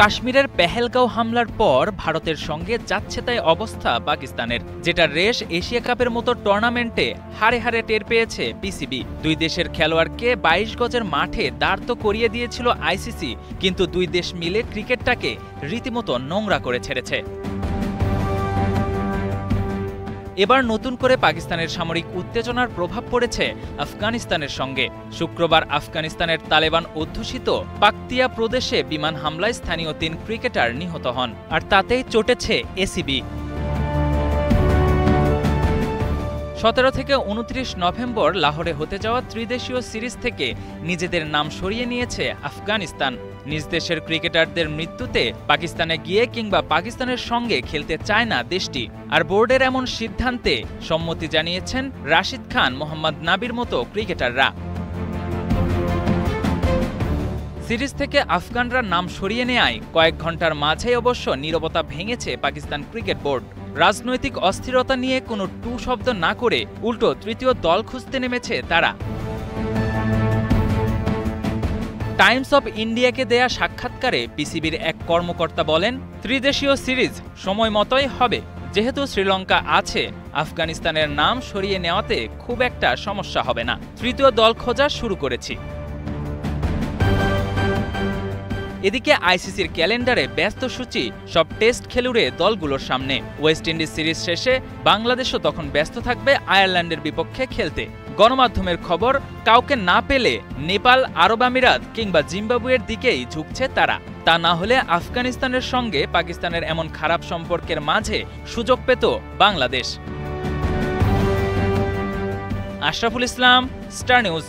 কাশ্মীরের পেহেলগাঁও হামলার পর ভারতের সঙ্গে যাচ্ছে তাই অবস্থা পাকিস্তানের, যেটা রেস এশিয়া কাপের মতো টুর্নামেন্টে হারে হারে টের পেয়েছে পিসিবি। দুই দেশের খেলোয়াড়কে ২২ গজের মাঠে দাঁড় তো করিয়ে দিয়েছিল আইসিসি, কিন্তু দুই দেশ মিলে ক্রিকেটটাকে রীতিমতো নোংরা করে ছেড়েছে। এবার নতুন করে পাকিস্তানের সামরিক উত্তেজনার প্রভাব পড়েছে আফগানিস্তানের সঙ্গে। শুক্রবার আফগানিস্তানের তালেবান অধ্যুষিত পাকতিয়া প্রদেশে বিমান হামলায় স্থানীয় ৩ ক্রিকেটার নিহত হন, আর তাতেই চটেছে এসিবি। ১৭ থেকে ২৯ নভেম্বর লাহোরে হতে যাওয়া ত্রিদেশীয় সিরিজ থেকে নিজেদের নাম সরিয়ে নিয়েছে আফগানিস্তান। নিজ দেশের ক্রিকেটারদের মৃত্যুতে পাকিস্তানে গিয়ে কিংবা পাকিস্তানের সঙ্গে খেলতে চায় না দেশটি। আর বোর্ডের এমন সিদ্ধান্তে সম্মতি জানিয়েছেন রাশিদ খান, মোহাম্মদ নাবির মতো ক্রিকেটাররা। সিরিজ থেকে আফগানরা নাম সরিয়ে নেয় কয়েক ঘন্টার মাঝেই অবশ্য নীরবতা ভেঙেছে পাকিস্তান ক্রিকেট বোর্ড। রাজনৈতিক অস্থিরতা নিয়ে কোনো টু শব্দ না করে উল্টো তৃতীয় দল খুঁজতে নেমেছে তারা। টাইমস অব ইন্ডিয়াকে দেয়া সাক্ষাৎকারে পিসিবির এক কর্মকর্তা বলেন, ত্রিদেশীয় সিরিজ সময় মতোই হবে। যেহেতু শ্রীলঙ্কা আছে, আফগানিস্তানের নাম সরিয়ে নেওয়াতে খুব একটা সমস্যা হবে না। তৃতীয় দল খোঁজা শুরু করেছি। এদিকে আইসিসির ক্যালেন্ডারে ব্যস্ত সূচি সব টেস্ট খেলুড়ে দলগুলোর সামনে। ওয়েস্ট ইন্ডিজ সিরিজ শেষে বাংলাদেশও তখন ব্যস্ত থাকবে আয়ারল্যান্ডের বিপক্ষে খেলতে। গণমাধ্যমের খবর, কাউকে না পেলে নেপাল, আরব আমিরাত কিংবা জিম্বাবুয়ের দিকেই ঝুঁকছে তারা। তা না হলে আফগানিস্তানের সঙ্গে পাকিস্তানের এমন খারাপ সম্পর্কের মাঝে সুযোগ পেত বাংলাদেশ। Ashraful Islam, star news.